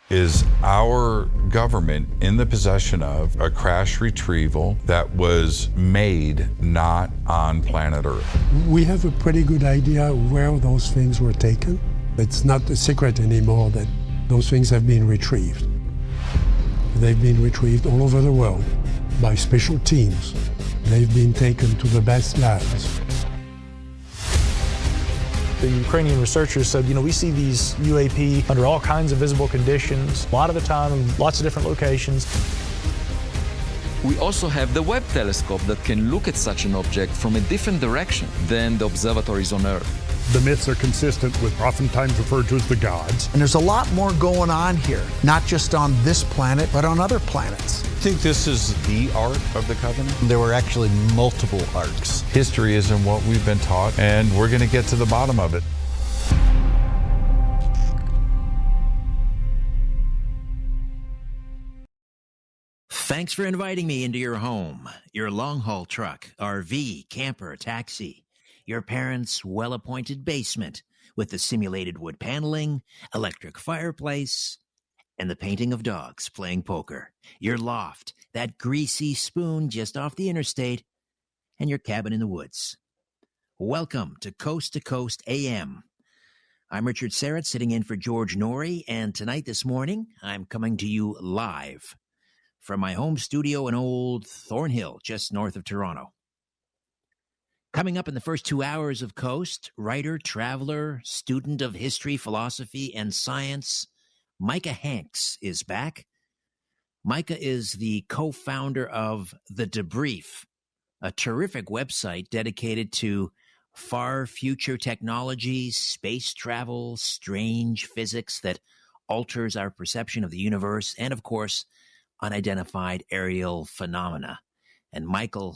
Is our government in the possession of a crash retrieval that was made not on planet Earth? We have a pretty good idea where those things were taken. It's not a secret anymore that those things have been retrieved. They've been retrieved all over the world by special teams. They've been taken to the best labs. The Ukrainian researchers said, we see these UAP under all kinds of visible conditions, a lot of the time in lots of different locations. We also have the Webb telescope that can look at such an object from a different direction than the observatories on Earth. The myths are consistent with oftentimes referred to as the gods. And there's a lot more going on here, not just on this planet, but on other planets. I think this is the Ark of the Covenant. There were actually multiple arcs. History isn't what we've been taught, and we're going to get to the bottom of it. Thanks for inviting me into your home, your long-haul truck, RV, camper, taxi, your parents' well-appointed basement with the simulated wood paneling, electric fireplace, and the painting of dogs playing poker, your loft, that greasy spoon just off the interstate, and your cabin in the woods. Welcome to Coast AM. I'm Richard Serrett, sitting in for George Norrie, and tonight, this morning, I'm coming to you live from my home studio in Old Thornhill, just north of Toronto. Coming up in the first 2 hours of Coast, writer, traveler, student of history, philosophy, and science, Micah Hanks is back. Micah is the co-founder of The Debrief, a terrific website dedicated to far future technologies, space travel, strange physics that alters our perception of the universe, and of course, unidentified aerial phenomena. And Micah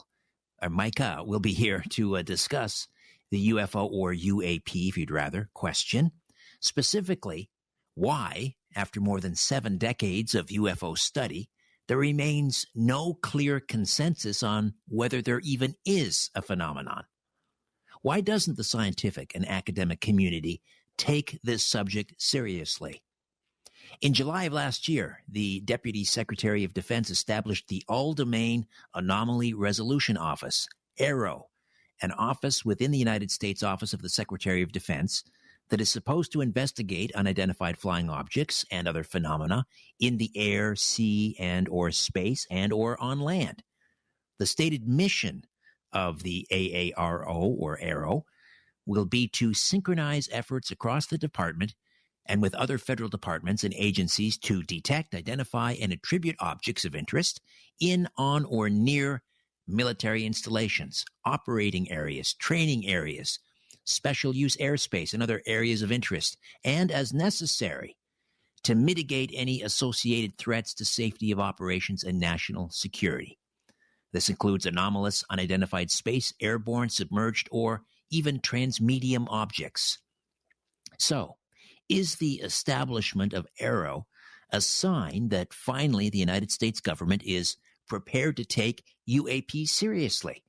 will be here to discuss the UFO or UAP, if you'd rather, question. Specifically, why, after more than 7 decades of UFO study, there remains no clear consensus on whether there even is a phenomenon. Why doesn't the scientific and academic community take this subject seriously? In July of last year, the Deputy Secretary of Defense established the All-Domain Anomaly Resolution Office, AARO, an office within the United States Office of the Secretary of Defense that is supposed to investigate unidentified flying objects and other phenomena in the air, sea, and or space, and or on land. The stated mission of the AARO, or AARO, will be to synchronize efforts across the department and with other federal departments and agencies to detect, identify, and attribute objects of interest in, on, or near military installations, operating areas, training areas, special use airspace, and other areas of interest, and as necessary, to mitigate any associated threats to safety of operations and national security. This includes anomalous, unidentified space, airborne, submerged, or even transmedium objects. So, is the establishment of AARO a sign that finally the United States government is prepared to take UAP seriously?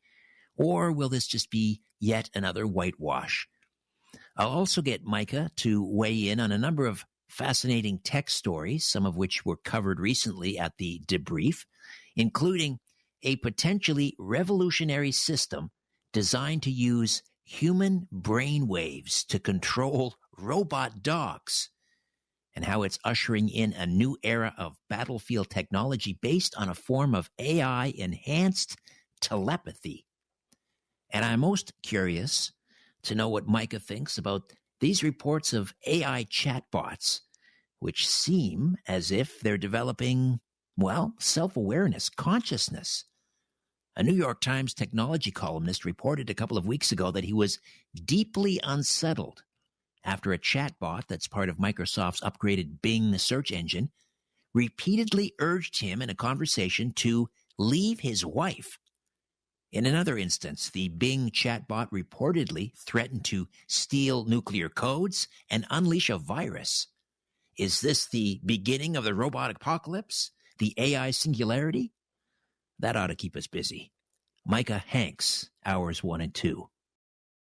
Or will this just be yet another whitewash? I'll also get Micah to weigh in on a number of fascinating tech stories, some of which were covered recently at the Debrief, including a potentially revolutionary system designed to use human brain waves to control robot dogs, and how it's ushering in a new era of battlefield technology based on a form of AI-enhanced telepathy. And I'm most curious to know what Micah thinks about these reports of AI chatbots, which seem as if they're developing, self-awareness, consciousness. A New York Times technology columnist reported a couple of weeks ago that he was deeply unsettled after a chatbot that's part of Microsoft's upgraded Bing search engine repeatedly urged him in a conversation to leave his wife. In another instance, the Bing chatbot reportedly threatened to steal nuclear codes and unleash a virus. Is this the beginning of the robot apocalypse? The AI singularity? That ought to keep us busy. Micah Hanks, Hours 1 and 2.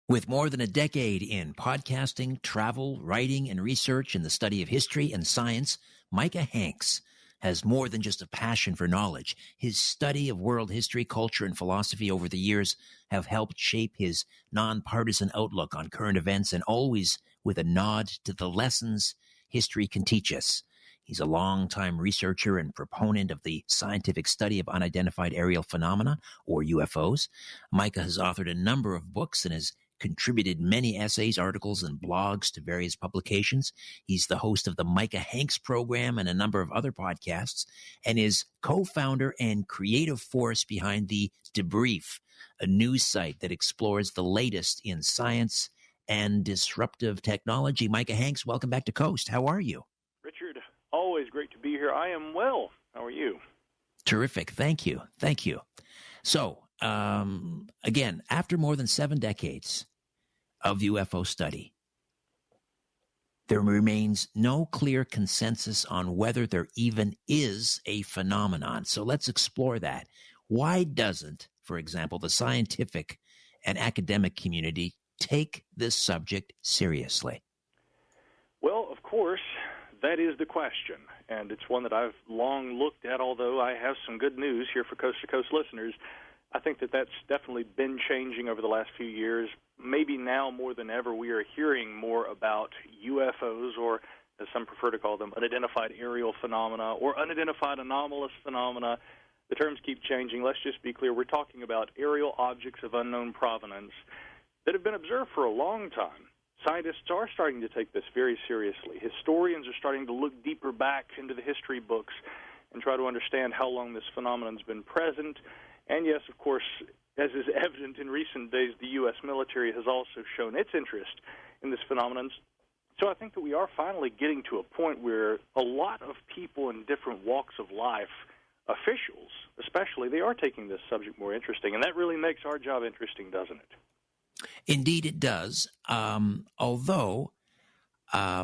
With more than a decade in podcasting, travel, writing, and research in the study of history and science, Micah Hanks has more than just a passion for knowledge. His study of world history, culture, and philosophy over the years have helped shape his nonpartisan outlook on current events, and always with a nod to the lessons history can teach us. He's a longtime researcher and proponent of the scientific study of unidentified aerial phenomena, or UFOs. Micah has authored a number of books and has contributed many essays, articles, and blogs to various publications. He's the host of the Micah Hanks program and a number of other podcasts, and is co-founder and creative force behind the Debrief, a news site that explores the latest in science and disruptive technology. Micah Hanks, welcome back to Coast. How are you? Richard, always great to be here. I am well. How are you? Terrific. Thank you. Thank you. So, again, after more than 7 decades of UFO study, there remains no clear consensus on whether there even is a phenomenon. So let's explore that. Why doesn't, for example, the scientific and academic community take this subject seriously? Well, of course, that is the question, and it's one that I've long looked at, although I have some good news here for Coast to Coast listeners. I think that that's definitely been changing over the last few years. Maybe now more than ever, we are hearing more about UFOs, or as some prefer to call them, unidentified aerial phenomena or unidentified anomalous phenomena. The terms keep changing. Let's just be clear. We're talking about aerial objects of unknown provenance that have been observed for a long time. Scientists are starting to take this very seriously. Historians are starting to look deeper back into the history books and try to understand how long this phenomenon's been present. And yes, of course, as is evident in recent days, the U.S. military has also shown its interest in this phenomenon. So I think that we are finally getting to a point where a lot of people in different walks of life, officials especially, they are taking this subject more interesting. And that really makes our job interesting, doesn't it? Indeed, it does. Although I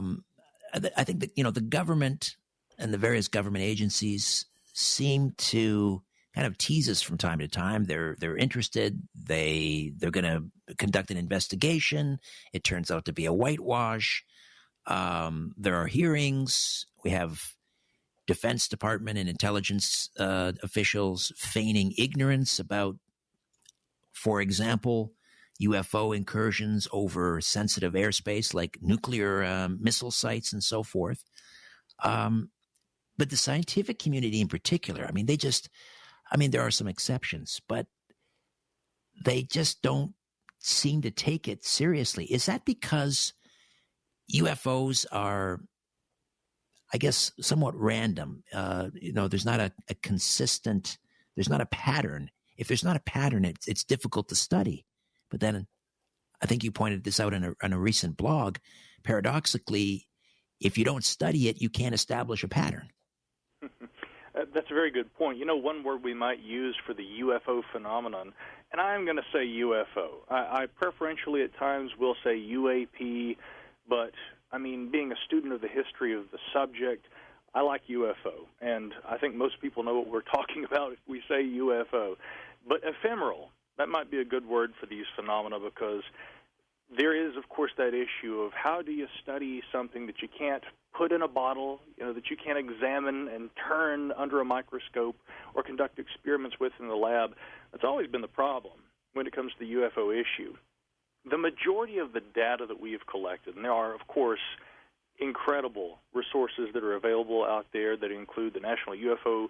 think that, the government and the various government agencies seem to kind of tease us from time to time. They're interested. They're going to conduct an investigation. It turns out to be a whitewash. There are hearings. We have Defense Department and intelligence officials feigning ignorance about, for example, UFO incursions over sensitive airspace like nuclear missile sites and so forth. But the scientific community in particular, there are some exceptions, but they just don't seem to take it seriously. Is that because UFOs are, I guess, somewhat random? There's not a consistent, there's not a pattern. If there's not a pattern, it's difficult to study. But then I think you pointed this out in a recent blog. Paradoxically, if you don't study it, you can't establish a pattern. That's a very good point. One word we might use for the UFO phenomenon, and I'm going to say UFO. I preferentially at times will say UAP, but, being a student of the history of the subject, I like UFO, and I think most people know what we're talking about if we say UFO. But ephemeral, that might be a good word for these phenomena, because there is, of course, that issue of how do you study something that you can't put in a bottle, that you can't examine and turn under a microscope or conduct experiments with in the lab. That's always been the problem when it comes to the UFO issue. The majority of the data that we have collected, and there are, of course, incredible resources that are available out there that include the National UFO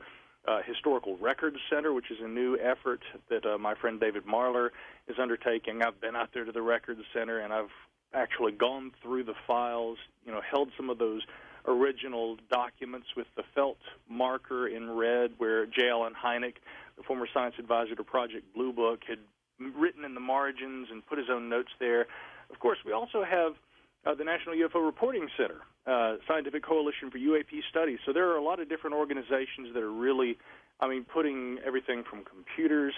Historical Records Center, which is a new effort that my friend David Marler is undertaking. I've been out there to the Records Center, and I've actually gone through the files, held some of those original documents with the felt marker in red where J. Allen Hynek, the former science advisor to Project Blue Book, had written in the margins and put his own notes there. Of course, we also have the National UFO Reporting Center, Scientific Coalition for UAP Studies. So there are a lot of different organizations that are really, putting everything from computers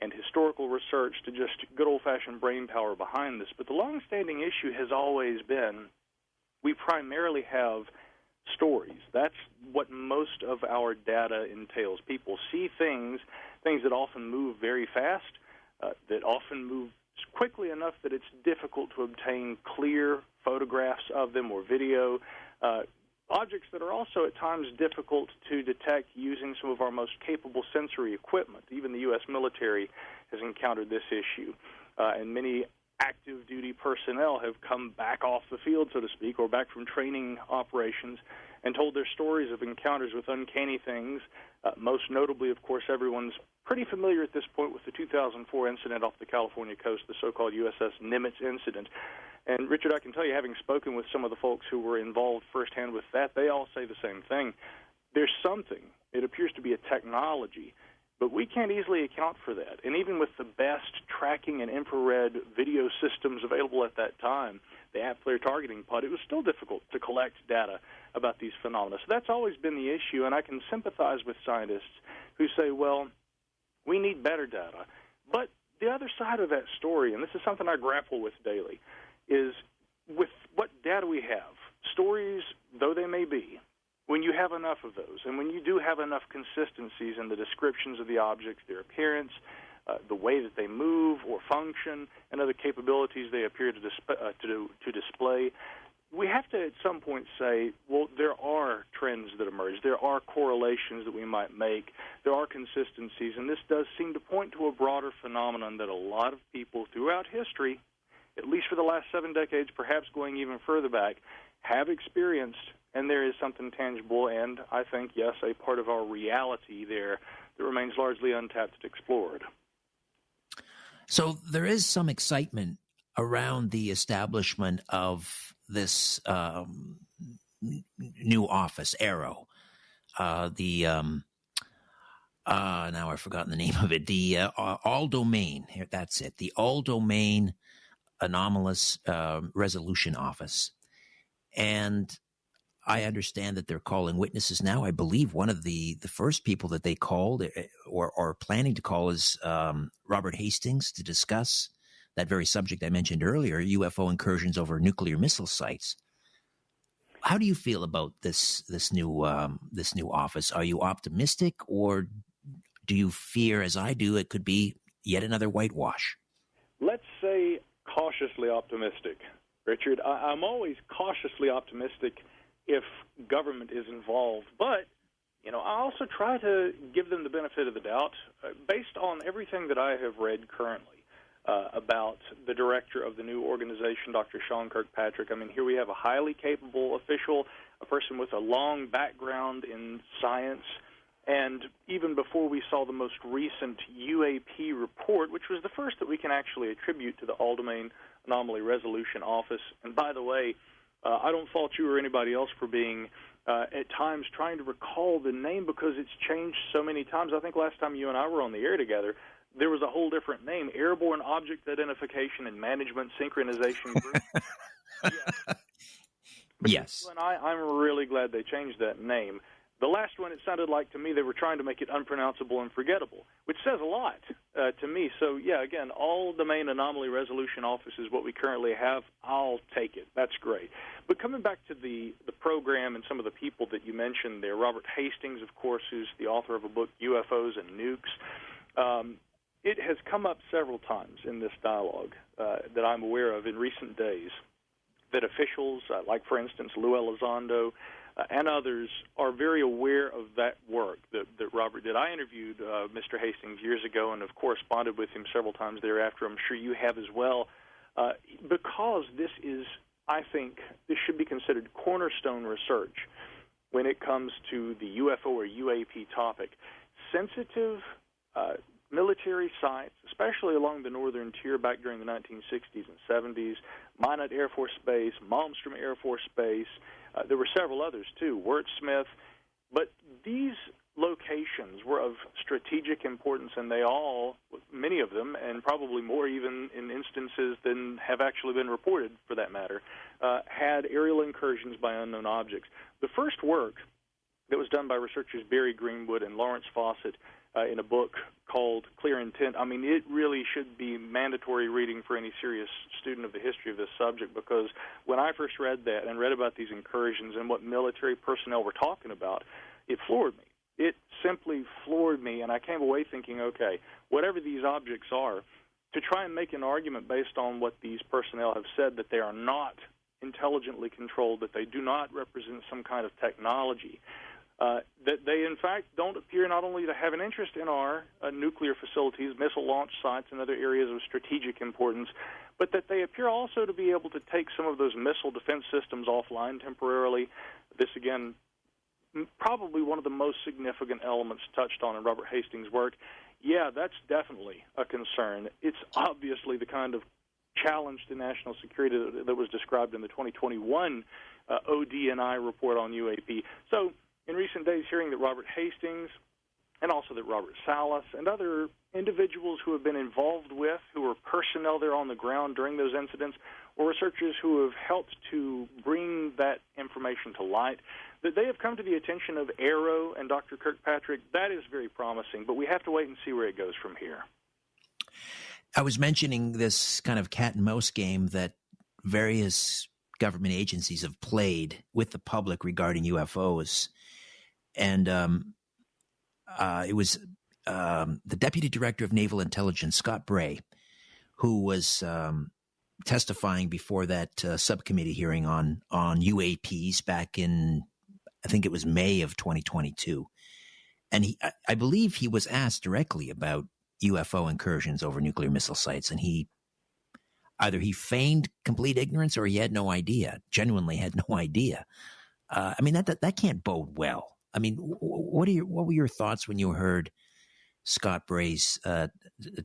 and historical research to just good old-fashioned brain power behind this. But the long-standing issue has always been we primarily have stories. That's what most of our data entails. People see things that often move very fast, that often move quickly enough that it's difficult to obtain clear photographs of them or video. objects that are also at times difficult to detect using some of our most capable sensory equipment. Even the U.S. military has encountered this issue, and many active duty personnel have come back off the field, so to speak, or back from training operations and told their stories of encounters with uncanny things. Most notably, of course, everyone's pretty familiar at this point with the 2004 incident off the California coast, the so-called USS Nimitz incident. And, Richard, I can tell you, having spoken with some of the folks who were involved firsthand with that, they all say the same thing. There's something. It appears to be a technology, but we can't easily account for that. And even with the best tracking and infrared video systems available at that time, the app-flare targeting pod, it was still difficult to collect data about these phenomena. So that's always been the issue, and I can sympathize with scientists who say, well, we need better data. But the other side of that story, and this is something I grapple with daily, is with what data we have, stories though they may be, when you have enough of those, and when you do have enough consistencies in the descriptions of the objects, their appearance, the way that they move or function, and other capabilities they appear to display, we have to at some point say, well, there are trends that emerge. There are correlations that we might make. There are consistencies, and this does seem to point to a broader phenomenon that a lot of people throughout history, at least for the last 7 decades, perhaps going even further back, have experienced, and there is something tangible and, I think, yes, a part of our reality there that remains largely untapped and explored. So there is some excitement around the establishment of this new office, Arrow. Now I've forgotten the name of it. The All Domain. Here, that's it. The All Domain Anomalous Resolution Office. And I understand that they're calling witnesses now. I believe one of the first people that they called or are planning to call is Robert Hastings to discuss that very subject I mentioned earlier, UFO incursions over nuclear missile sites. How do you feel about this new office? Are you optimistic, or do you fear, as I do, it could be yet another whitewash? Let's say cautiously optimistic, Richard. I'm always cautiously optimistic if government is involved, but I also try to give them the benefit of the doubt based on everything that I have read currently about the director of the new organization, Dr. Sean Kirkpatrick. I mean, here we have a highly capable official, a person with a long background in science, and even before we saw the most recent UAP report, which was the first that we can actually attribute to the All-Domain Anomaly Resolution Office. And by the way, I don't fault you or anybody else for being at times trying to recall the name because it's changed so many times. I think last time you and I were on the air together, there was a whole different name, Airborne Object Identification and Management Synchronization Group. Yes. You and I'm really glad they changed that name. The last one, it sounded like to me they were trying to make it unpronounceable and forgettable, which says a lot to me. So, yeah, again, All Domain Anomaly Resolution Office is what we currently have. I'll take it. That's great. But coming back to the program and some of the people that you mentioned there, Robert Hastings, of course, who's the author of a book, UFOs and Nukes, it has come up several times in this dialogue that I'm aware of in recent days that officials, like, for instance, Lou Elizondo, and others are very aware of that work that Robert did. I interviewed Mr. Hastings years ago and have corresponded with him several times thereafter. I'm sure you have as well, because this is, I think, this should be considered cornerstone research when it comes to the UFO or UAP topic. Sensitive military sites, especially along the northern tier back during the 1960s and 70s, Minot Air Force Base, Malmstrom Air Force Base. There were several others, too, Wirtsmith. But these locations were of strategic importance, and they all, many of them, and probably more even in instances than have actually been reported, for that matter, had aerial incursions by unknown objects. The first work that was done by researchers Barry Greenwood and Lawrence Fawcett in a book called Clear Intent. I mean, it really should be mandatory reading for any serious student of the history of this subject, because when I first read that and read about these incursions and what military personnel were talking about, it floored me. It simply floored me, and I came away thinking, okay, whatever these objects are, to try and make an argument based on what these personnel have said that they are not intelligently controlled, that they do not represent some kind of technology, that they, in fact, don't appear not only to have an interest in our nuclear facilities, missile launch sites, and other areas of strategic importance, but that they appear also to be able to take some of those missile defense systems offline temporarily. This, again, probably one of the most significant elements touched on in Robert Hastings' work. Yeah, that's definitely a concern. It's obviously the kind of challenge to national security that was described in the 2021 ODNI report on UAP. So in recent days, hearing that Robert Hastings and also that Robert Salas and other individuals who have been involved with, who were personnel there on the ground during those incidents, or researchers who have helped to bring that information to light, that they have come to the attention of AARO and Dr. Kirkpatrick, that is very promising, but we have to wait and see where it goes from here. I was mentioning this kind of cat and mouse game that various government agencies have played with the public regarding UFOs. And it was the Deputy Director of Naval Intelligence, Scott Bray, who was testifying before that subcommittee hearing on UAPs back in, I think it was May of 2022. And I believe he was asked directly about UFO incursions over nuclear missile sites, and either he feigned complete ignorance or he had no idea, genuinely had no idea. I mean, that can't bode well. I mean, what were your thoughts when you heard Scott Bray's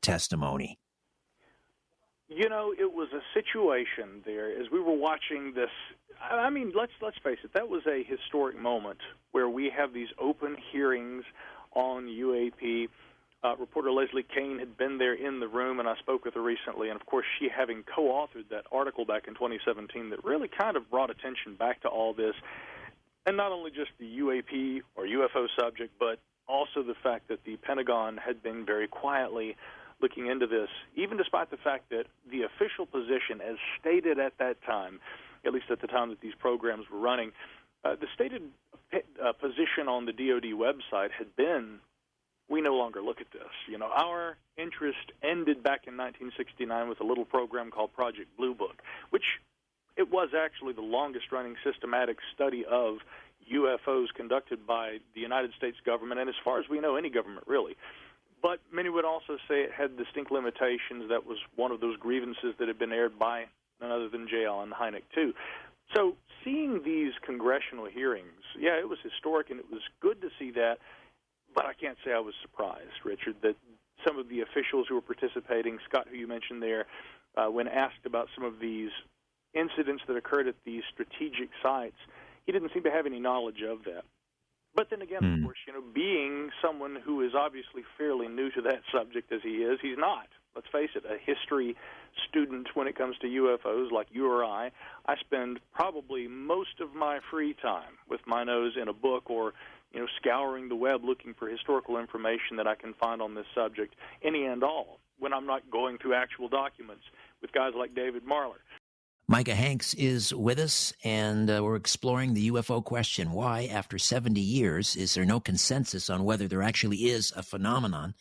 testimony? You know, it was a situation there as we were watching this. I mean, let's face it, that was a historic moment where we have these open hearings on UAP. Reporter Leslie Kane had been there in the room, and I spoke with her recently, and of course she having co-authored that article back in 2017 that really kind of brought attention back to all this, and not only just the UAP or UFO subject, but also the fact that the Pentagon had been very quietly looking into this, even despite the fact that the official position, as stated at that time, at least at the time that these programs were running, the stated position on the DoD website had been, we no longer look at this. You know, our interest ended back in 1969 with a little program called Project Blue Book, which it was actually the longest-running systematic study of UFOs conducted by the United States government, and as far as we know, any government really. But many would also say it had distinct limitations. That was one of those grievances that had been aired by none other than J. Allen Hynek, too. So seeing these congressional hearings, yeah, it was historic, and it was good to see that. But I can't say I was surprised, Richard, that some of the officials who were participating, Scott, who you mentioned there, when asked about some of these incidents that occurred at these strategic sites, he didn't seem to have any knowledge of that. But then again, of course, you know, being someone who is obviously fairly new to that subject as he is, he's not, let's face it, a history student when it comes to UFOs like you or I. I spend probably most of my free time with my nose in a book or, you know, scouring the web looking for historical information that I can find on this subject, any and all, when I'm not going through actual documents with guys like David Marler. Micah Hanks is with us, and we're exploring the UFO question. Why, after 70 years, is there no consensus on whether there actually is a phenomenon?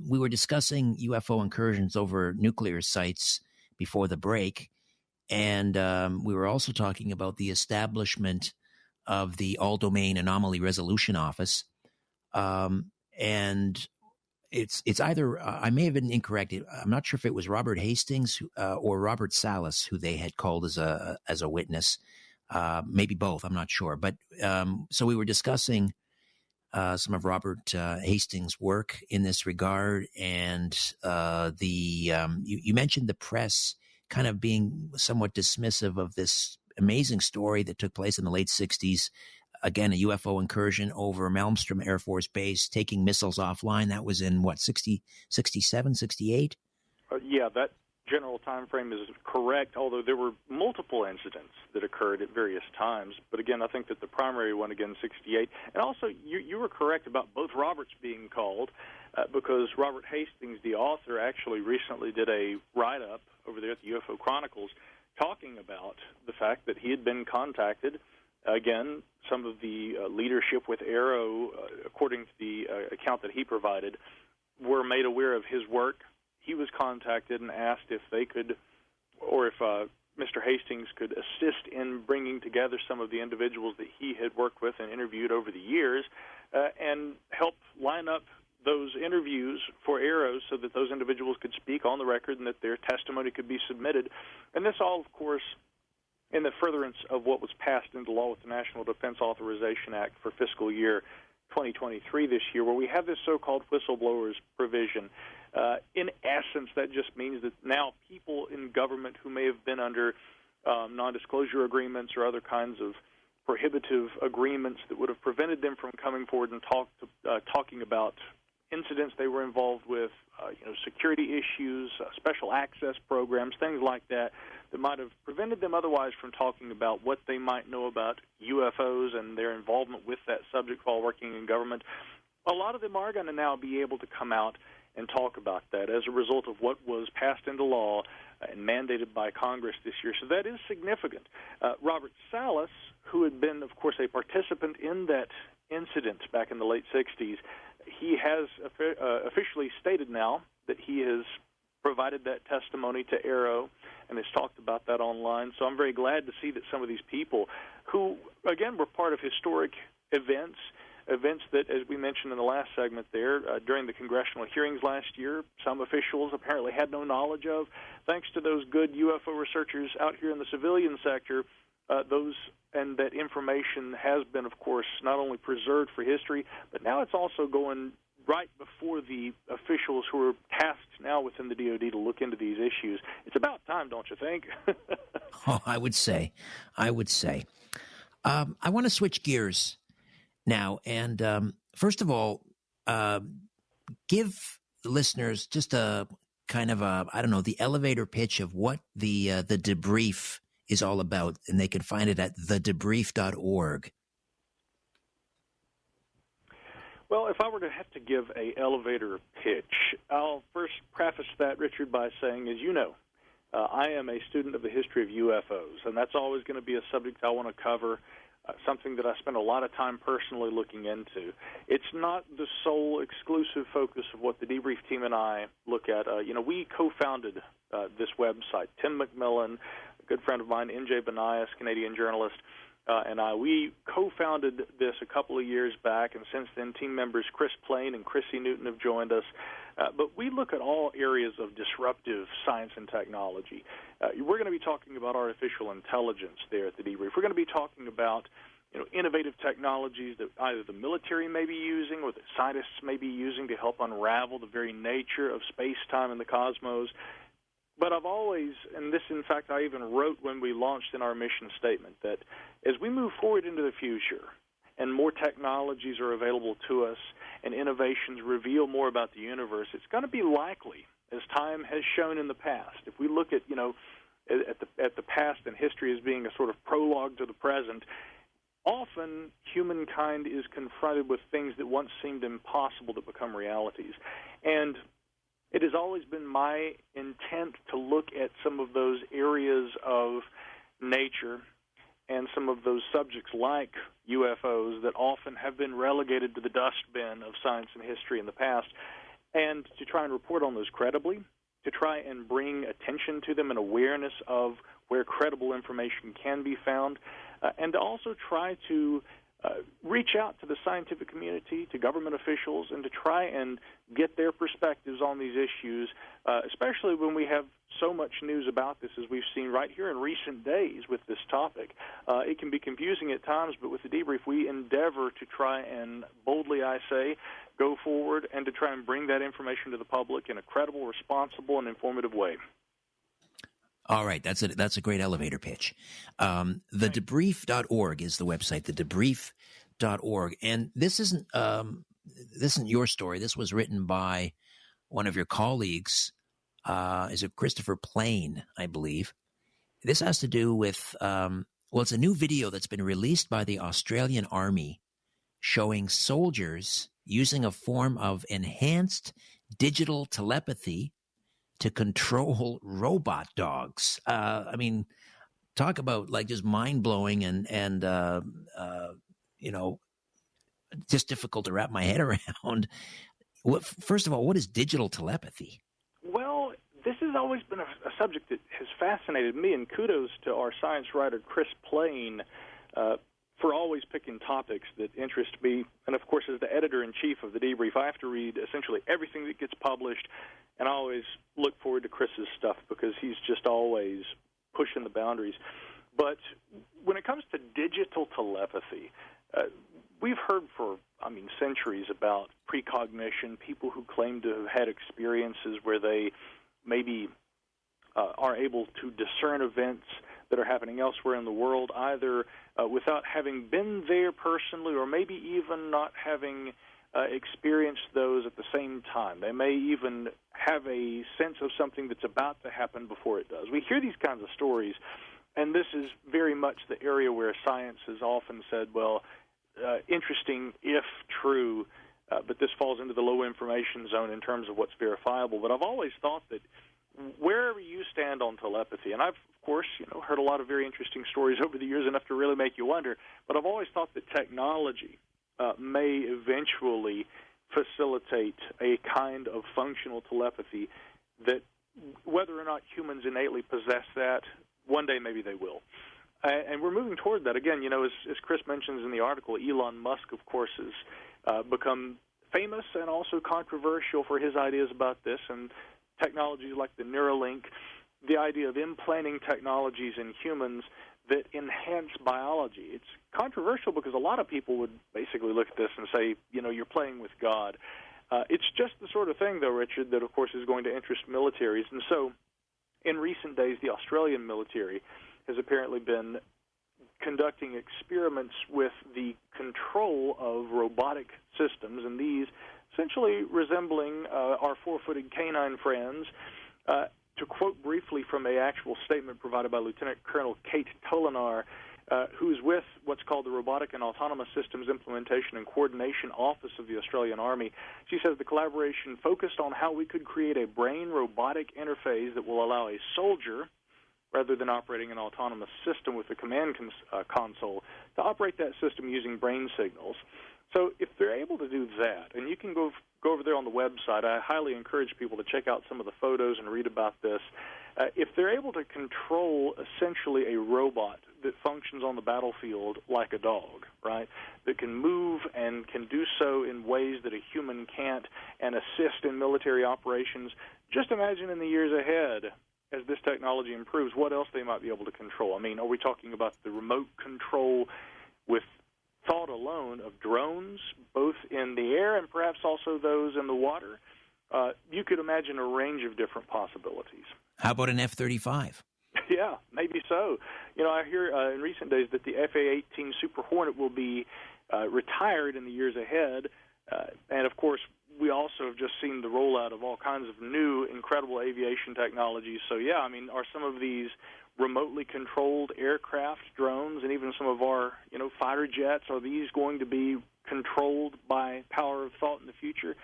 We were discussing UFO incursions over nuclear sites before the break, and we were also talking about the establishment of the All-Domain Anomaly Resolution Office. And it's either, I may have been incorrect, I'm not sure if it was Robert Hastings or Robert Salas who they had called as a witness. Maybe both, I'm not sure. But so we were discussing some of Robert Hastings' work in this regard, and you mentioned the press kind of being somewhat dismissive of this amazing story that took place in the late 60s. Again, a UFO incursion over Malmstrom Air Force Base, taking missiles offline. That was in, 67, 68? Yeah, that general time frame is correct, although there were multiple incidents that occurred at various times. But again, I think that the primary one, again, 68. And also, you were correct about both Roberts being called, because Robert Hastings, the author, actually recently did a write-up over there at the UFO Chronicles talking about the fact that he had been contacted. Again, some of the leadership with AARO, according to the account that he provided, were made aware of his work. He was contacted and asked if they could, or if Mr. Hastings could assist in bringing together some of the individuals that he had worked with and interviewed over the years and help line up those interviews for AARO so that those individuals could speak on the record and that their testimony could be submitted. And this all, of course, in the furtherance of what was passed into law with the National Defense Authorization Act for fiscal year 2023 this year, where we have this so-called whistleblowers provision. In essence, that just means that now people in government who may have been under non-disclosure agreements or other kinds of prohibitive agreements that would have prevented them from coming forward and talking about incidents they were involved with, security issues, special access programs, things like that, that might have prevented them otherwise from talking about what they might know about UFOs and their involvement with that subject while working in government. A lot of them are going to now be able to come out and talk about that as a result of what was passed into law and mandated by Congress this year. So that is significant. Robert Salas, who had been, of course, a participant in that incident back in the late 60s, he has officially stated now that he has provided that testimony to AARO and has talked about that online. So I'm very glad to see that some of these people who, again, were part of historic events that, as we mentioned in the last segment there, during the congressional hearings last year, some officials apparently had no knowledge of. Thanks to those good UFO researchers out here in the civilian sector, and that information has been, of course, not only preserved for history, but now it's also going right before the officials who are tasked now within the DoD to look into these issues. It's about time, don't you think? Oh, I would say. I want to switch gears now, and first of all, give the listeners just a kind of the elevator pitch of what the debrief is all about, and they can find it at thedebrief.org. Well, if I were to have to give a elevator pitch, I'll first preface that, Richard, by saying, as you know, I am a student of the history of UFOs, and that's always going to be a subject I want to cover, something that I spend a lot of time personally looking into. It's not the sole exclusive focus of what the debrief team and I look at. We co-founded this website. Tim McMillan, a good friend of mine, N.J. Banias, Canadian journalist, and we co-founded this a couple of years back, and since then team members Chris Plain and Chrissy Newton have joined us. But we look at all areas of disruptive science and technology. We're going to be talking about artificial intelligence there at the debrief. We're going to be talking about innovative technologies that either the military may be using or that scientists may be using to help unravel the very nature of space-time and the cosmos. But I've always, and this, in fact, I even wrote when we launched in our mission statement, that as we move forward into the future and more technologies are available to us and innovations reveal more about the universe, it's going to be likely, as time has shown in the past, if we look at, at the past and history as being a sort of prologue to the present, often humankind is confronted with things that once seemed impossible to become realities. And it has always been my intent to look at some of those areas of nature and some of those subjects like UFOs that often have been relegated to the dustbin of science and history in the past, and to try and report on those credibly, to try and bring attention to them and awareness of where credible information can be found, and to also try to reach out to the scientific community, to government officials, and to try and get their perspectives on these issues, especially when we have so much news about this as we've seen right here in recent days with this topic. It can be confusing at times, but with the debrief, we endeavor to try and boldly, I say, go forward and to try and bring that information to the public in a credible, responsible, and informative way. All right, that's a great elevator pitch. Thedebrief.org is the website, thedebrief.org. And this isn't your story. This was written by one of your colleagues. Is it Christopher Plain, I believe? This has to do with, it's a new video that's been released by the Australian Army showing soldiers using a form of enhanced digital telepathy to control robot dogs. Talk about like just mind-blowing and just difficult to wrap my head around. First of all, what is digital telepathy? Well, this is has always been a subject that has fascinated me, and kudos to our science writer, Chris Plain, for always picking topics that interest me. And, of course, as the editor-in-chief of The Debrief, I have to read essentially everything that gets published, and I always look forward to Chris's stuff because he's just always pushing the boundaries. But when it comes to digital telepathy, we've heard for, centuries about precognition, people who claim to have had experiences where they maybe are able to discern events that are happening elsewhere in the world, either without having been there personally or maybe even not having experienced those at the same time. They may even have a sense of something that's about to happen before it does. We hear these kinds of stories, and this is very much the area where science has often said, well, interesting if true, but this falls into the low information zone in terms of what's verifiable. But I've always thought that wherever you stand on telepathy, and I've, of course, heard a lot of very interesting stories over the years, enough to really make you wonder, but I've always thought that technology may eventually facilitate a kind of functional telepathy that, whether or not humans innately possess that, one day maybe they will. And we're moving toward that. Again, as Chris mentions in the article, Elon Musk, of course, has become famous and also controversial for his ideas about this, and technologies like the Neuralink, the idea of implanting technologies in humans that enhance biology. It's controversial because a lot of people would basically look at this and say, you're playing with God. It's just the sort of thing, though, Richard, that, of course, is going to interest militaries. And so in recent days, the Australian military has apparently been conducting experiments with the control of robotic systems, and these essentially resembling our four-footed canine friends. To quote briefly from an actual statement provided by Lieutenant Colonel Kate Tolinar, who's with what's called the Robotic and Autonomous Systems Implementation and Coordination Office of the Australian Army. She says the collaboration focused on how we could create a brain-robotic interface that will allow a soldier, rather than operating an autonomous system with a command console, to operate that system using brain signals. So if they're able to do that, and you can go over there on the website, I highly encourage people to check out some of the photos and read about this. If they're able to control essentially a robot that functions on the battlefield like a dog, right, that can move and can do so in ways that a human can't and assist in military operations, just imagine in the years ahead, as this technology improves, what else they might be able to control. Are we talking about the remote control with thought alone of drones, both in the air and perhaps also those in the water? You could imagine a range of different possibilities. How about an F-35? Yeah, maybe so. I hear in recent days that the FA-18 Super Hornet will be retired in the years ahead, and of course, we also have just seen the rollout of all kinds of new, incredible aviation technologies. So, yeah, are some of these remotely controlled aircraft, drones, and even some of our, fighter jets, are these going to be controlled by power of thought in the future?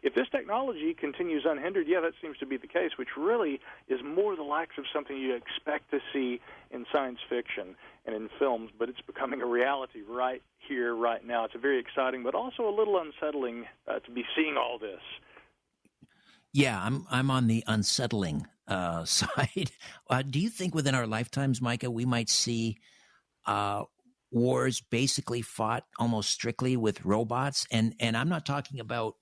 If this technology continues unhindered, yeah, that seems to be the case, which really is more the likes of something you expect to see in science fiction and in films, but it's becoming a reality right here, right now. It's very exciting, but also a little unsettling to be seeing all this. Yeah, I'm on the unsettling side. Do you think within our lifetimes, Micah, we might see wars basically fought almost strictly with robots? And I'm not talking about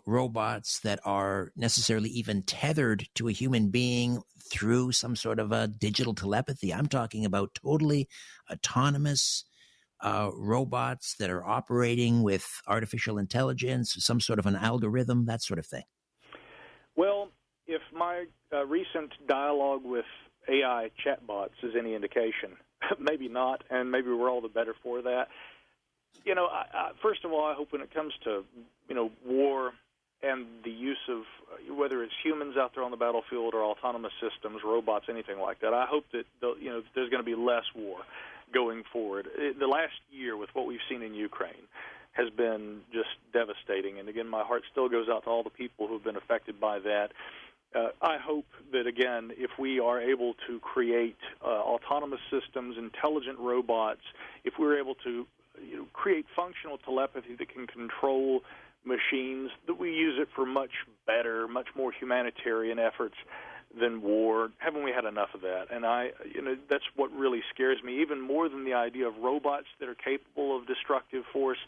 robots that are necessarily even tethered to a human being through some sort of a digital telepathy. I'm talking about totally autonomous robots that are operating with artificial intelligence, some sort of an algorithm, that sort of thing. Well, if my recent dialogue with AI chatbots is any indication, maybe not, and maybe we're all the better for that. First of all, I hope when it comes to, war and the use of whether it's humans out there on the battlefield or autonomous systems, robots, anything like that, I hope that, there's going to be less war going forward. The last year with what we've seen in Ukraine has been just devastating. And, again, my heart still goes out to all the people who have been affected by that. I hope that, again, if we are able to create autonomous systems, intelligent robots, if we're able to create functional telepathy that can control machines, that we use it for much better, much more humanitarian efforts than war. Haven't we had enough of that? And that's what really scares me, even more than the idea of robots that are capable of destructive force.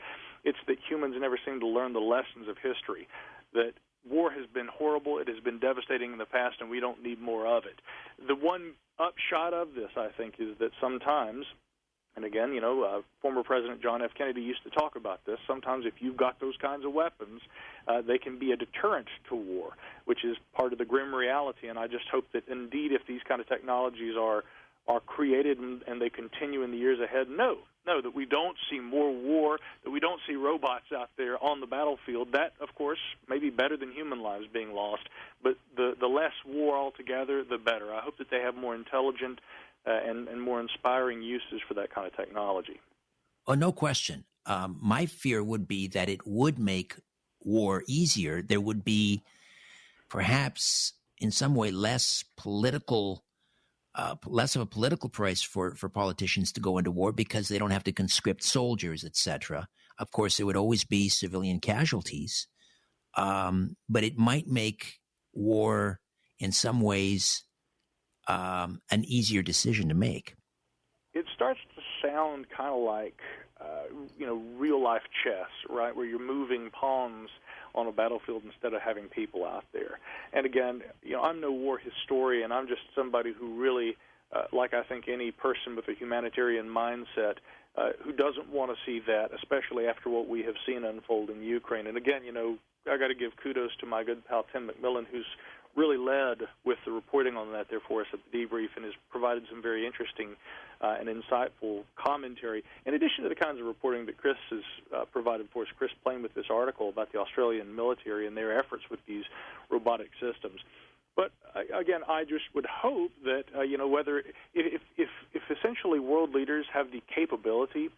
It's that humans never seem to learn the lessons of history, that war has been horrible, it has been devastating in the past, and we don't need more of it. The one upshot of this, I think, is that sometimes, and again, former President John F. Kennedy used to talk about this, sometimes if you've got those kinds of weapons, they can be a deterrent to war, which is part of the grim reality. And I just hope that indeed if these kind of technologies are created and they continue in the years ahead, that we don't see more war, that we don't see robots out there on the battlefield. That, of course, may be better than human lives being lost, but the less war altogether, the better. I hope that they have more intelligent and more inspiring uses for that kind of technology. Oh, no question. My fear would be that it would make war easier. There would be perhaps in some way less of a political price for politicians to go into war because they don't have to conscript soldiers, etc. Of course, there would always be civilian casualties, but it might make war in some ways an easier decision to make. It starts to sound kind of like, real-life chess, right, where you're moving pawns on a battlefield instead of having people out there. And again, I'm no war historian. I'm just somebody who really, like I think any person with a humanitarian mindset, who doesn't want to see that, especially after what we have seen unfold in Ukraine. And again, I got to give kudos to my good pal Tim McMillan, who's really led with the reporting on that there for us at the debrief and has provided some very interesting and insightful commentary, in addition to the kinds of reporting that Chris has provided for us. Chris Plain with this article about the Australian military and their efforts with these robotic systems. But again, I just would hope that whether if essentially world leaders have the capability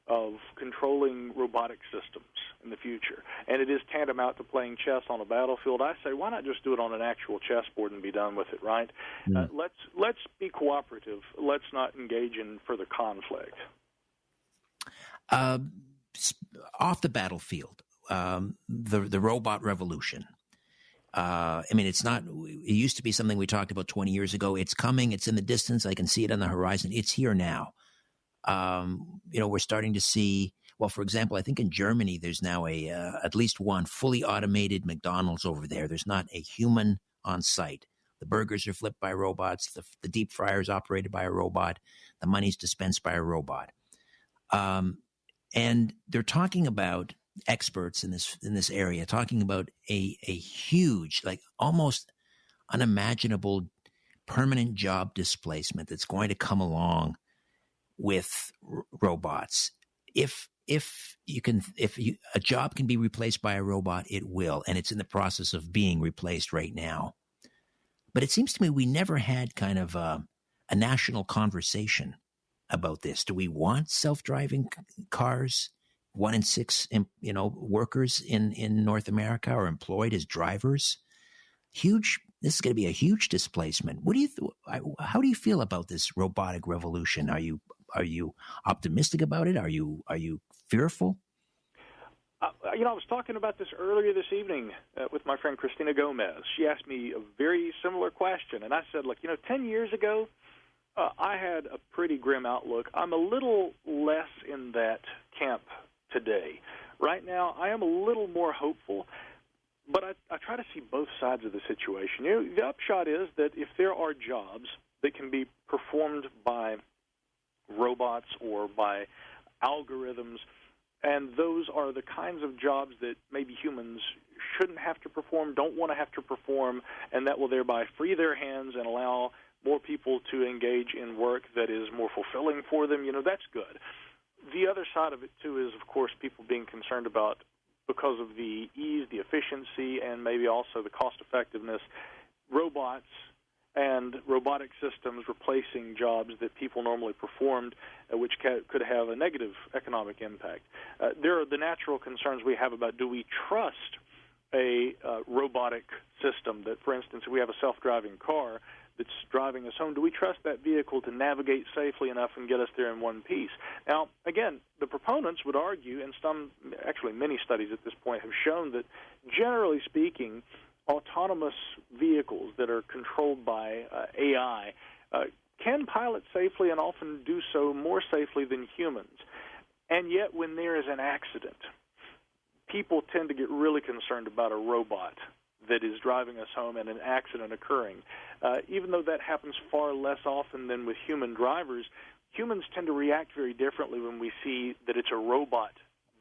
of controlling robotic systems in the future, and it is tantamount to playing chess on a battlefield, I say why not just do it on an actual chessboard and be done with it, right? Let's be cooperative. Let's not engage in further conflict. Off the battlefield, the robot revolution. It's not. It used to be something we talked about 20 years ago. It's coming. It's in the distance. I can see it on the horizon. It's here now. We're starting to see. Well, for example, I think in Germany there's now at least one fully automated McDonald's over there. There's not a human on site. The burgers are flipped by robots. The deep fryer is operated by a robot. The money's dispensed by a robot. And they're talking about experts in this area talking about a huge, like almost unimaginable permanent job displacement that's going to come along with robots. If a job can be replaced by a robot, it will, and it's in the process of being replaced right now. But it seems to me we never had kind of a national conversation about this. Do we want self-driving cars? 1 in 6, workers in North America are employed as drivers. Huge. This is going to be a huge displacement. How do you feel about this robotic revolution? Are you optimistic about it? Are you fearful? I was talking about this earlier this evening with my friend Christina Gomez. She asked me a very similar question, and I said, look, 10 years ago, I had a pretty grim outlook. I'm a little less in that camp today. Right now, I am a little more hopeful, but I try to see both sides of the situation. The upshot is that if there are jobs that can be performed by robots or by algorithms, and those are the kinds of jobs that maybe humans shouldn't have to perform, don't want to have to perform, and that will thereby free their hands and allow more people to engage in work that is more fulfilling for them, that's good. The other side of it, too, is, of course, people being concerned about, because of the ease, the efficiency, and maybe also the cost-effectiveness, robots and robotic systems replacing jobs that people normally performed, which could have a negative economic impact. There are the natural concerns we have about, do we trust a robotic system that, for instance, if we have a self-driving car, that's driving us home, do we trust that vehicle to navigate safely enough and get us there in one piece? Now, again, the proponents would argue, and actually many studies at this point have shown that, generally speaking, autonomous vehicles that are controlled by AI can pilot safely and often do so more safely than humans. And yet, when there is an accident, people tend to get really concerned about a robot that is driving us home and an accident occurring. Even though that happens far less often than with human drivers, humans tend to react very differently when we see that it's a robot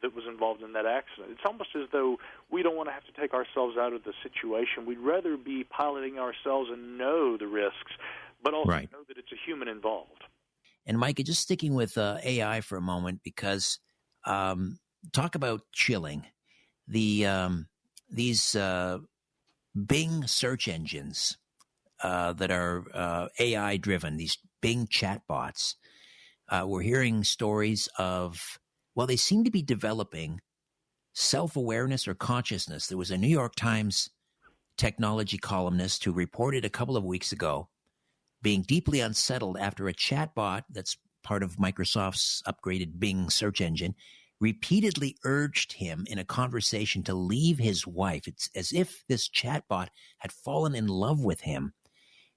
that was involved in that accident. It's almost as though we don't want to have to take ourselves out of the situation. We'd rather be piloting ourselves and know the risks, but also know that it's a human involved. And Micah, just sticking with AI for a moment, because talk about chilling. These Bing search engines that are AI-driven, these Bing chatbots, we're hearing stories of, well, they seem to be developing self-awareness or consciousness. There was a New York Times technology columnist who reported a couple of weeks ago being deeply unsettled after a chatbot that's part of Microsoft's upgraded Bing search engine repeatedly urged him in a conversation to leave his wife. It's as if this chatbot had fallen in love with him.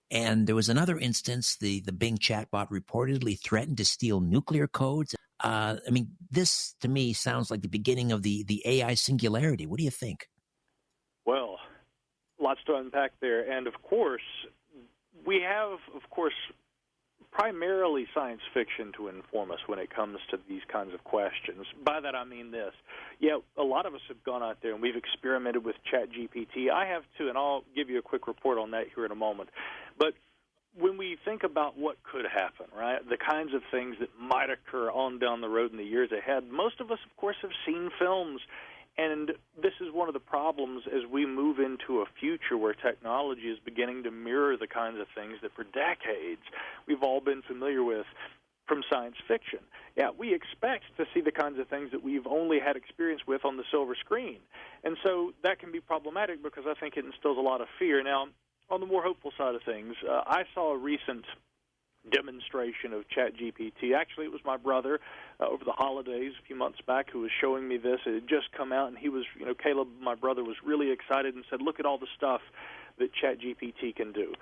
And there was another instance, the Bing chatbot reportedly threatened to steal nuclear codes. I mean, this to me sounds like the beginning of the AI singularity. What do you think? Well, lots to unpack there. And, of course, we have, primarily science fiction to inform us when it comes to these kinds of questions. By that I mean this. Yeah, a lot of us have gone out there and we've experimented with ChatGPT. I have too, and I'll give you a quick report on that here in a moment. But when we think about what could happen, right, the kinds of things that might occur on down the road in the years ahead, most of us, of course, have seen films. And this is one of the problems as we move into a future where technology is beginning to mirror the kinds of things that for decades we've all been familiar with from science fiction. Yeah, we expect to see the kinds of things that we've only had experience with on the silver screen. And so that can be problematic because I think it instills a lot of fear. Now, on the more hopeful side of things, I saw a recent demonstration of ChatGPT. Actually, it was my brother over the holidays a few months back who was showing me this. It had just come out, and he was, Caleb, my brother, was really excited and said, look at all the stuff that ChatGPT can do.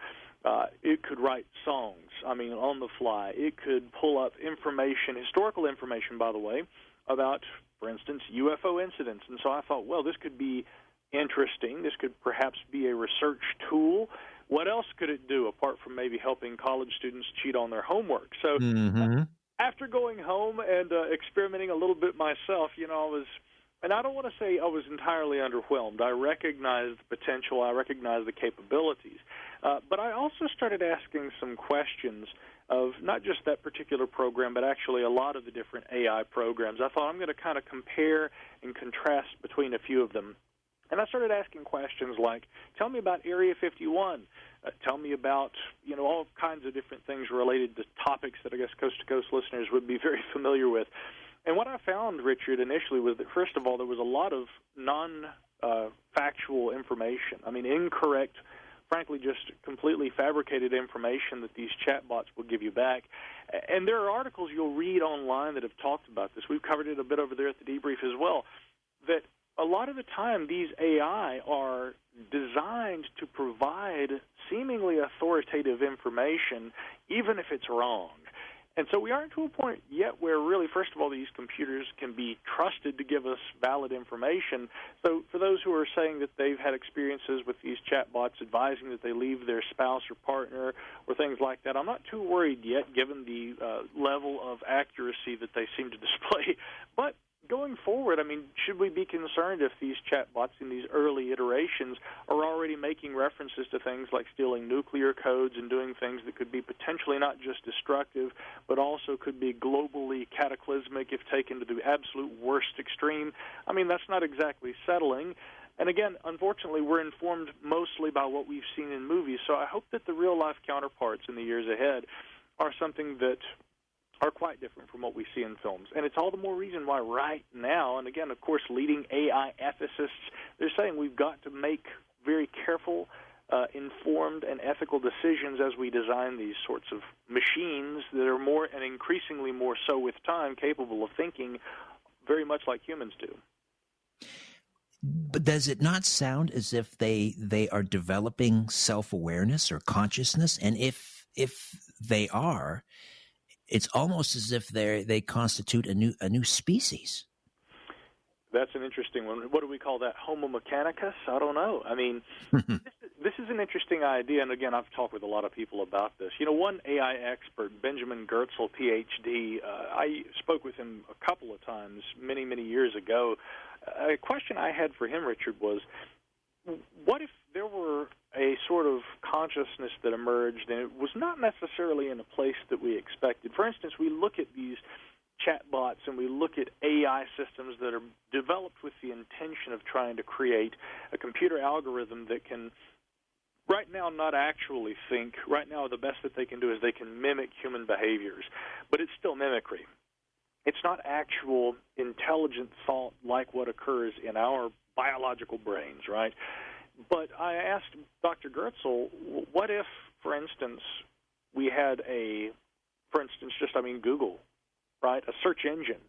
It could write songs, on the fly. It could pull up information, historical information, by the way, about, for instance, UFO incidents. And so I thought, well, this could be interesting. This could perhaps be a research tool. What else could it do apart from maybe helping college students cheat on their homework? So after going home and experimenting a little bit myself, and I don't want to say I was entirely underwhelmed. I recognized the potential. I recognized the capabilities. But I also started asking some questions of not just that particular program, but actually a lot of the different AI programs. I thought I'm going to kind of compare and contrast between a few of them. And I started asking questions like, tell me about Area 51. Tell me about, all kinds of different things related to topics that I guess coast-to-coast listeners would be very familiar with. And what I found, Richard, initially was that, first of all, there was a lot of non-factual information. Incorrect, frankly, just completely fabricated information that these chatbots will give you back. And there are articles you'll read online that have talked about this. We've covered it a bit over there at the debrief as well, that a lot of the time these AI are designed to provide seemingly authoritative information, even if it's wrong. And so we aren't to a point yet where really, first of all, these computers can be trusted to give us valid information. So for those who are saying that they've had experiences with these chatbots advising that they leave their spouse or partner or things like that, I'm not too worried yet given the level of accuracy that they seem to display. But going forward, should we be concerned if these chatbots in these early iterations are already making references to things like stealing nuclear codes and doing things that could be potentially not just destructive, but also could be globally cataclysmic if taken to the absolute worst extreme? That's not exactly settling. And again, unfortunately, we're informed mostly by what we've seen in movies, so I hope that the real-life counterparts in the years ahead are something that are quite different from what we see in films. And it's all the more reason why right now, and again, of course, leading AI ethicists, they're saying we've got to make very careful informed and ethical decisions as we design these sorts of machines that are more and increasingly more so with time capable of thinking very much like humans do. But does it not sound as if they are developing self-awareness or consciousness? And if they are, it's almost as if they constitute a new species. That's an interesting one. What do we call that? Homo mechanicus? I don't know. I mean, this is an interesting idea, and again, I've talked with a lot of people about this. You know, one AI expert, Benjamin Gertzel, Ph.D., I spoke with him a couple of times many, many years ago. A question I had for him, Richard, was, what if there were a sort of consciousness that emerged and it was not necessarily in a place that we expected? For instance, we look at these chatbots and we look at AI systems that are developed with the intention of trying to create a computer algorithm that can right now not actually think. Right now the best that they can do is they can mimic human behaviors, but it's still mimicry. It's not actual intelligent thought like what occurs in our biological brains, right? But I asked Dr. Gertzel, what if, for instance, we had Google, right, a search engine.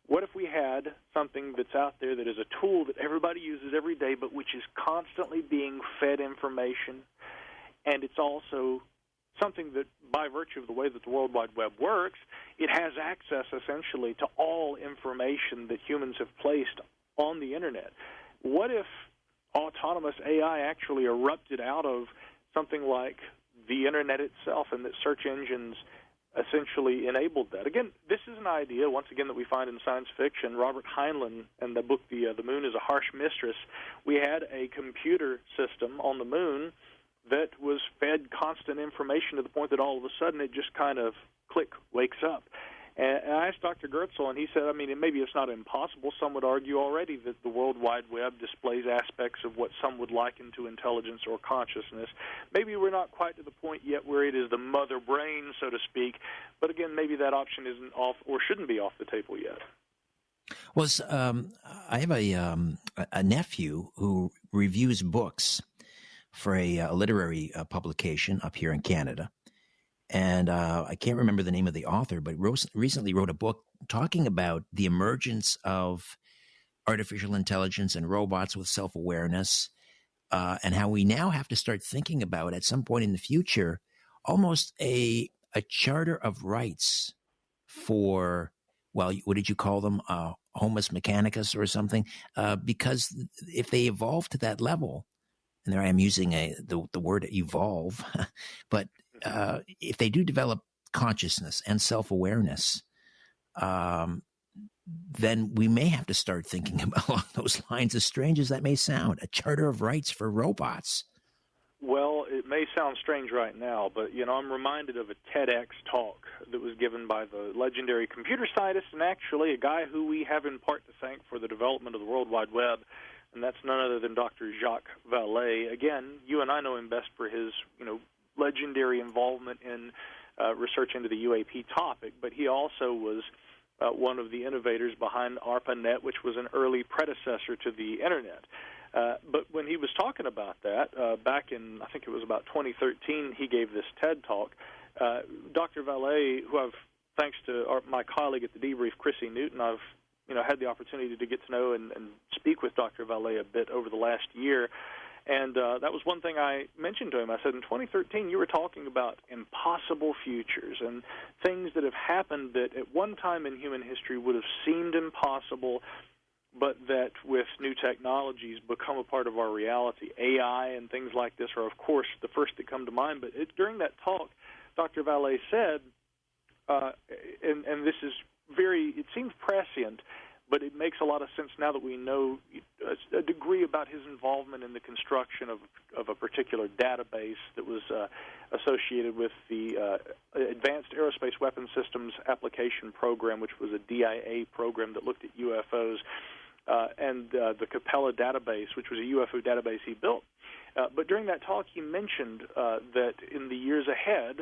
What if we had something that's out there that is a tool that everybody uses every day, but which is constantly being fed information, and it's also something that, by virtue of the way that the World Wide Web works, it has access essentially to all information that humans have placed on the Internet. What if autonomous AI actually erupted out of something like the Internet itself, and that search engines essentially enabled that? Again, this is an idea, once again, that we find in science fiction. Robert Heinlein, in the book The Moon is a Harsh Mistress, we had a computer system on the moon that was fed constant information to the point that all of a sudden it just kind of, click, wakes up. And I asked Dr. Gertzel, and he said, I mean, maybe it's not impossible. Some would argue already that the World Wide Web displays aspects of what some would liken to intelligence or consciousness. Maybe we're not quite to the point yet where it is the mother brain, so to speak. But again, maybe that option isn't off or shouldn't be off the table yet. Well, I have a nephew who reviews books for a literary publication up here in Canada. And I can't remember the name of the author, but recently wrote a book talking about the emergence of artificial intelligence and robots with self-awareness, and how we now have to start thinking about, at some point in the future, almost a charter of rights for, well, what did you call them? Homo mechanicus or something? Because if they evolve to that level, and there I am using the word evolve, but if they do develop consciousness and self-awareness, then we may have to start thinking along those lines, as strange as that may sound, a charter of rights for robots. Well, it may sound strange right now, but, you know, I'm reminded of a TEDx talk that was given by the legendary computer scientist and actually a guy who we have in part to thank for the development of the World Wide Web, and that's none other than Dr. Jacques Vallée. Again, you and I know him best for his, legendary involvement in research into the UAP topic, but he also was one of the innovators behind ARPANET, which was an early predecessor to the Internet. But when he was talking about that, back in, I think it was about 2013, he gave this TED Talk. Dr. Vallée, who I've, thanks to my colleague at the debrief, Chrissy Newton, I've had the opportunity to get to know and speak with Dr. Vallée a bit over the last year. And that was one thing I mentioned to him. I said, in 2013, you were talking about impossible futures and things that have happened that at one time in human history would have seemed impossible, but that with new technologies become a part of our reality. AI and things like this are, of course, the first that come to mind. But during that talk, Dr. Vallée said, and this is it seems prescient, but it makes a lot of sense now that we know a degree about his involvement in the construction of a particular database that was associated with the Advanced Aerospace Weapons Systems Application Program, which was a DIA program that looked at UFOs, and the Capella database, which was a UFO database he built. But during that talk, he mentioned that in the years ahead,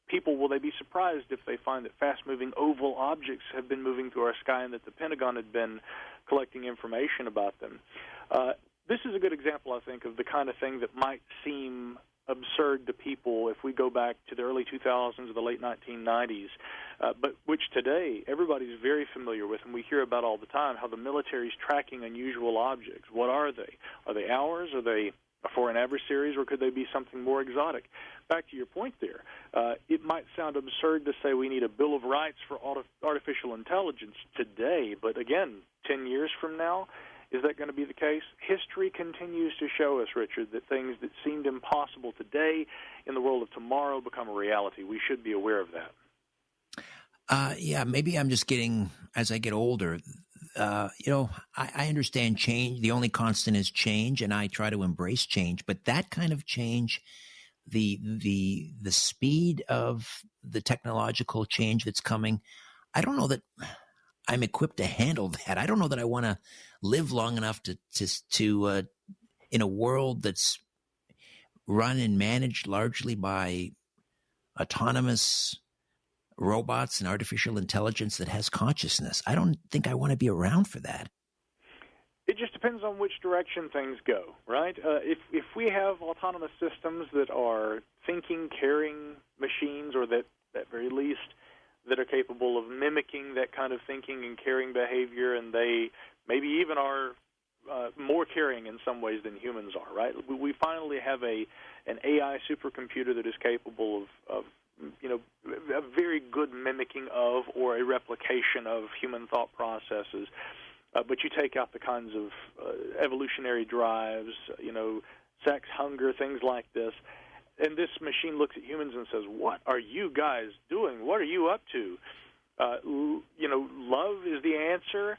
people, will they be surprised if they find that fast-moving oval objects have been moving through our sky and that the Pentagon had been collecting information about them? this is a good example, I think, of the kind of thing that might seem absurd to people if we go back to the early 2000s or the late 1990s, but which today everybody's very familiar with, and we hear about all the time, how the military's tracking unusual objects. What are they? Are they ours? Are they foreign adversaries, or could they be something more exotic? Back to your point there, it might sound absurd to say we need a Bill of Rights for artificial intelligence today, but again, 10 years from now, is that going to be the case? History continues to show us, Richard, that things that seemed impossible today in the world of tomorrow become a reality. We should be aware of that. Yeah, maybe I'm just getting, as I get older, I understand change. The only constant is change, and I try to embrace change. But that kind of change, the speed of the technological change that's coming, I don't know that I'm equipped to handle that. I don't know that I want to live long enough to in a world that's run and managed largely by autonomous robots and artificial intelligence that has consciousness. I don't think I want to be around for that. It just depends on which direction things go, right? If we have autonomous systems that are thinking, caring machines, or that at very least that are capable of mimicking that kind of thinking and caring behavior, and they maybe even are more caring in some ways than humans are, right? We finally have an AI supercomputer that is capable of a very good mimicking of or a replication of human thought processes. But you take out the kinds of evolutionary drives, sex, hunger, things like this, and this machine looks at humans and says, "What are you guys doing? What are you up to?" Love is the answer.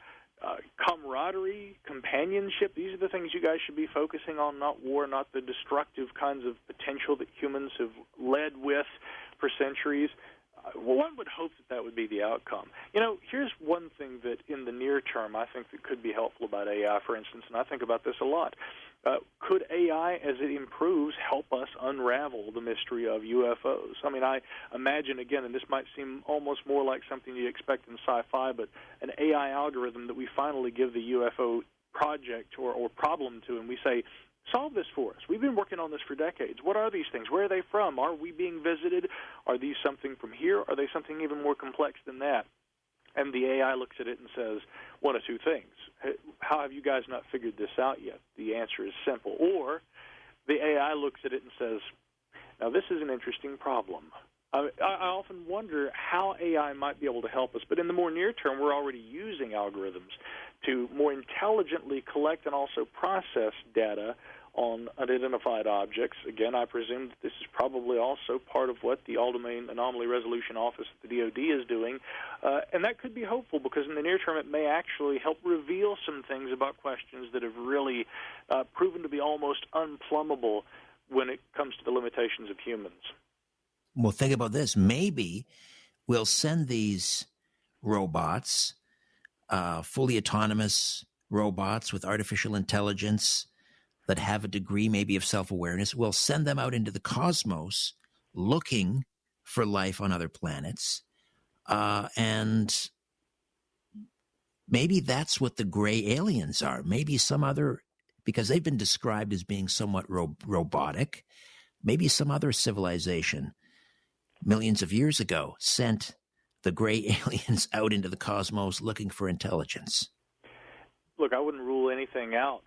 Camaraderie, companionship, these are the things you guys should be focusing on, not war, not the destructive kinds of potential that humans have led with for centuries. One would hope that would be the outcome. Here's one thing that in the near term I think that could be helpful about AI, for instance, and I think about this a lot. Could AI, as it improves, help us unravel the mystery of UFOs? I mean, I imagine, again, and this might seem almost more like something you expect in sci-fi, but an AI algorithm that we finally give the UFO project or problem to, and we say, solve this for us. We've been working on this for decades. What are these things? Where are they from? Are we being visited? Are these something from here? Are they something even more complex than that? And the AI looks at it and says one of two things. How have you guys not figured this out yet? The answer is simple. Or the AI looks at it and says, now this is an interesting problem. I often wonder how AI might be able to help us, but in the more near term, we're already using algorithms to more intelligently collect and also process data on unidentified objects. Again, I presume that this is probably also part of what the All-Domain Anomaly Resolution Office at the DoD is doing, and that could be hopeful because in the near term it may actually help reveal some things about questions that have really proven to be almost unplumbable when it comes to the limitations of humans. Well, think about this. Maybe we'll send these robots, fully autonomous robots with artificial intelligence that have a degree maybe of self-awareness. We'll send them out into the cosmos looking for life on other planets. And maybe that's what the gray aliens are. Maybe some other, because they've been described as being somewhat robotic, maybe some other civilization millions of years ago sent the gray aliens out into the cosmos looking for intelligence. Look, I wouldn't rule anything out.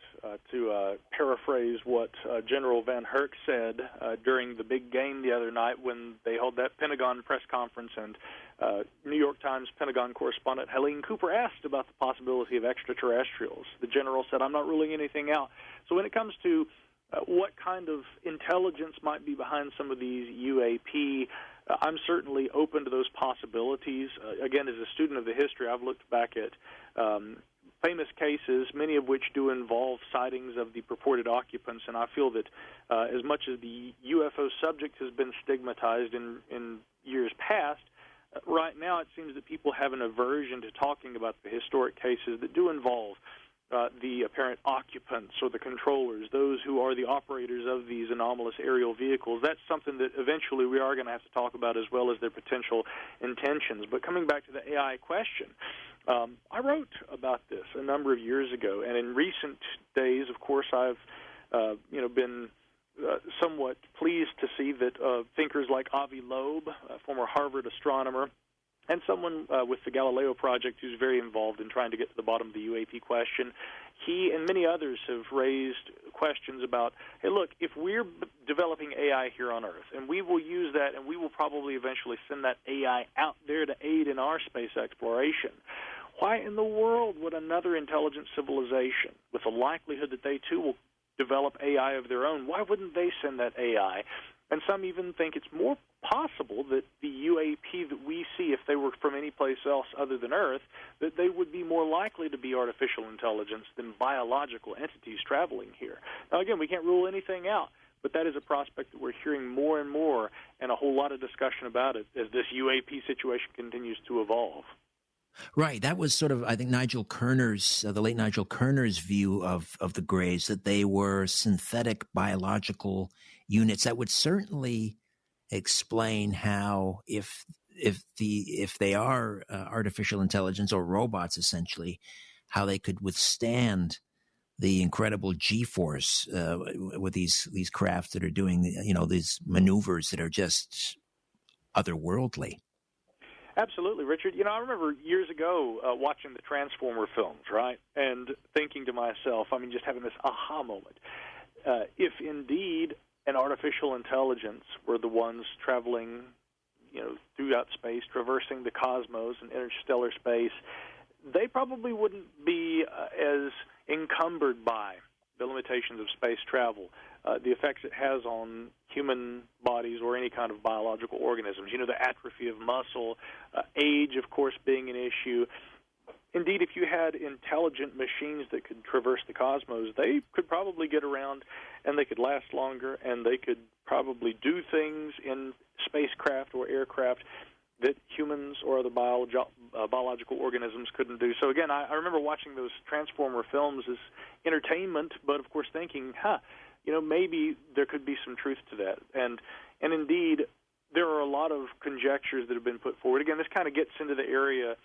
To paraphrase what General Van Herk said during the big game the other night when they held that Pentagon press conference, and New York Times Pentagon correspondent Helene Cooper asked about the possibility of extraterrestrials. The general said, "I'm not ruling anything out." So when it comes to what kind of intelligence might be behind some of these UAP, I'm certainly open to those possibilities. Again, as a student of the history, I've looked back at famous cases, many of which do involve sightings of the purported occupants, and I feel that as much as the UFO subject has been stigmatized in years past, right now it seems that people have an aversion to talking about the historic cases that do involve the apparent occupants or the controllers, those who are the operators of these anomalous aerial vehicles. That's something that eventually we are going to have to talk about, as well as their potential intentions. But coming back to the AI question, I wrote about this a number of years ago, and in recent days, of course, I've been somewhat pleased to see that thinkers like Avi Loeb, a former Harvard astronomer, and someone with the Galileo Project who's very involved in trying to get to the bottom of the UAP question, he and many others have raised questions about, hey, look, if we're developing AI here on Earth, and we will use that, and we will probably eventually send that AI out there to aid in our space exploration, why in the world would another intelligent civilization, with the likelihood that they too will develop AI of their own, why wouldn't they send that AI? And some even think it's more possible that the UAP that we see, if they were from any place else other than Earth, that they would be more likely to be artificial intelligence than biological entities traveling here. Now, again, we can't rule anything out, but that is a prospect that we're hearing more and more, and a whole lot of discussion about it as this UAP situation continues to evolve. Right. That was sort of, I think, Nigel Kerner's, the late Nigel Kerner's view of the Greys, that they were synthetic biological units. That would certainly explain how, if they are artificial intelligence or robots, essentially, how they could withstand the incredible G-force with these crafts that are doing, these maneuvers that are just otherworldly. Absolutely, Richard. I remember years ago watching the Transformer films, right, and thinking to myself, just having this aha moment. If indeed an artificial intelligence were the ones traveling, throughout space, traversing the cosmos and interstellar space, they probably wouldn't be as encumbered by the limitations of space travel, the effects it has on human bodies or any kind of biological organisms. The atrophy of muscle, age, of course, being an issue. Indeed, if you had intelligent machines that could traverse the cosmos, they could probably get around, and they could last longer, and they could probably do things in spacecraft or aircraft that humans or other biological organisms couldn't do. So again, I remember watching those Transformer films as entertainment, but of course thinking, maybe there could be some truth to that. And indeed, there are a lot of conjectures that have been put forward. Again, this kind of gets into the area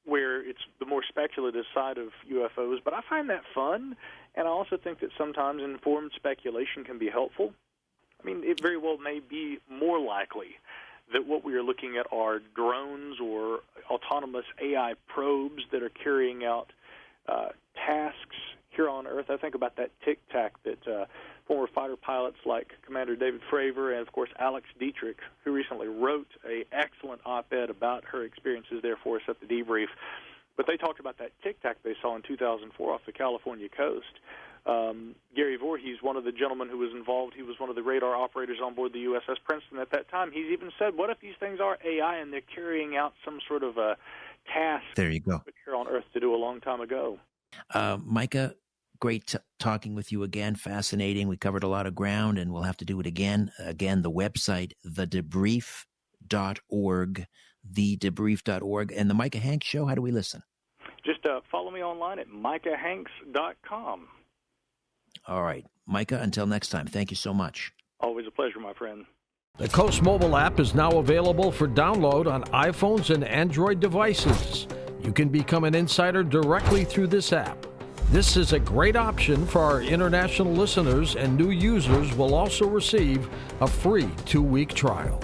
where it's the more speculative side of UFOs, but I find that fun, and I also think that sometimes informed speculation can be helpful. It very well may be more likely that what we are looking at are drones or autonomous AI probes that are carrying out tasks here on Earth. I think about that tic-tac that former fighter pilots like Commander David Fravor and, of course, Alex Dietrich, who recently wrote an excellent op-ed about her experiences there for us at the debrief. But they talked about that tic-tac they saw in 2004 off the California coast. Gary Voorhees, one of the gentlemen who was involved, he was one of the radar operators on board the USS Princeton at that time. He's even said, what if these things are AI and they're carrying out some sort of a task there you go. here on Earth to do a long time ago? Micah, great talking with you again. Fascinating. We covered a lot of ground, and we'll have to do it again. Again, the website, thedebrief.org, thedebrief.org. And the Micah Hanks Show, how do we listen? Just follow me online at micahhanks.com. All right. Micah, until next time, thank you so much. Always a pleasure, my friend. The Coast mobile app is now available for download on iPhones and Android devices. You can become an insider directly through this app. This is a great option for our international listeners, and new users will also receive a free 2-week trial.